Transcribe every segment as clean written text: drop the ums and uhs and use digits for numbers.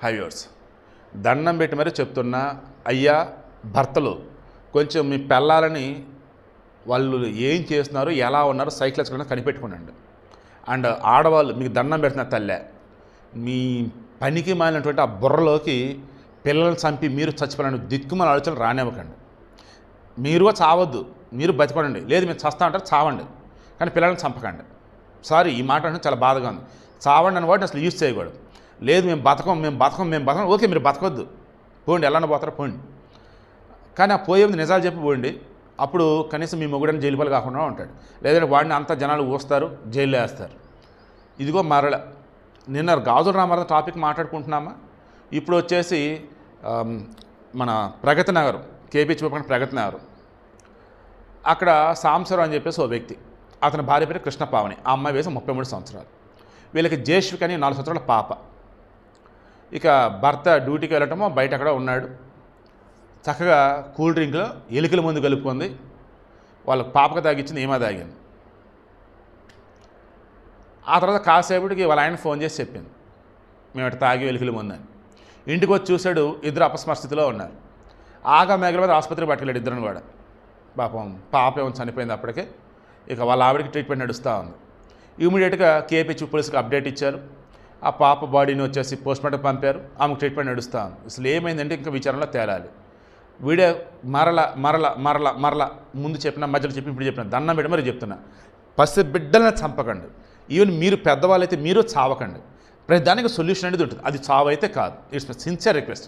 హైవర్స్ దండం పెట్టి మరీ చెప్తున్నా, అయ్యా భర్తలు కొంచెం మీ పిల్లలని వాళ్ళు ఏం చేస్తున్నారు, ఎలా ఉన్నారు సైకలాజికల్గా కనిపెట్టుకోండి. అండ్ ఆడవాళ్ళు మీకు దండం పెడుతున్న తల్లే, మీ పనికి మాలినటువంటి ఆ బుర్రలోకి పిల్లల్ని చంపి మీరు చచ్చిపోయిన దిక్కుమాల ఆలోచనలు రానివ్వకండి. మీరు చావద్దు, మీరు బతికోండి. లేదు మీరు చస్తా అంటారు, చావండి, కానీ పిల్లల్ని చంపకండి. సారీ, ఈ మాట అంటే చాలా బాధగా ఉంది. చావండి అని వాటిని అసలు యూజ్ చేయకూడదు. లేదు మేము బతకం, ఓకే మీరు బతకొద్దు, పోండి, ఎలాన్న పోతారో పోండి, కానీ ఆ పోయేది నిజాలు చెప్పి పోండి. అప్పుడు కనీసం మీ మొగుడని జైలు పాలు కాకుండా ఉంటాడు. లేదంటే వాడిని అంతా జనాలు ఊస్తారు, జైల్లో వేస్తారు. ఇదిగో మరల నిన్న గాజుల రామారావు టాపిక్ మాట్లాడుకుంటున్నామా. ఇప్పుడు వచ్చేసి మన ప్రగతి నగర్, కేపీ చూపకుండా ప్రగతి నగర్, అక్కడ సాంబశివరావు అని చెప్పేసి ఓ వ్యక్తి, అతని భార్య పేరు కృష్ణపావని, ఆ అమ్మాయి వయసు 33 సంవత్సరాలు. వీళ్ళకి జేష్విక్ అని 4 సంవత్సరాల పాప. ఇక భర్త డ్యూటీకి వెళ్ళటమో బయట అక్కడ ఉన్నాడు. చక్కగా కూల్ డ్రింక్లో ఎలికల ముందు కలుపుకుంది, వాళ్ళకి పాపకు తాగిచ్చింది, ఏమా తాగింది. ఆ తర్వాత కాసేపటికి వాళ్ళ ఆయన ఫోన్ చేసి చెప్పింది, మేము అటు తాగి ఎలికల ముందని. ఇంటికి వచ్చి చూశాడు, ఇద్దరు అపస్మరస్థితిలో ఉన్నారు. ఆగా మేఘల మీద ఆసుపత్రికి పట్టుకెళ్ళాడు ఇద్దరిని కూడా. పాపం పాప ఏమో చనిపోయింది అప్పటికే. ఇక వాళ్ళ ఆవిడకి ట్రీట్మెంట్ నడుస్తూ ఉంది. ఇమీడియట్గా కేపీహెచ్ పోలీసులకు అప్డేట్ ఇచ్చారు. ఆ పాప బాడీని వచ్చేసి పోస్ట్మార్టం పంపారు. ఆమెకు ట్రీట్మెంట్ నడుస్తూ ఉంది. అసలు ఏమైందంటే ఇంకా విచారణలో తేలాలి. వీడియో మరల ముందు చెప్పిన, మధ్యలో చెప్పి, ఇప్పుడు చెప్పిన, దండం పెట్టి మరి చెప్తున్నా, పసి బిడ్డలను చంపకండి. ఈవెన్ మీరు పెద్దవాళ్ళైతే మీరు చావకండి. ప్రతి దానికి సొల్యూషన్ అనేది ఉంటుంది, అది చావు అయితే కాదు. It's my sincere request.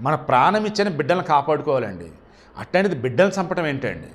మన ప్రాణం ఇచ్చని బిడ్డలను కాపాడుకోవాలండి. అట్లాంటిది బిడ్డలను చంపడం ఏంటండి?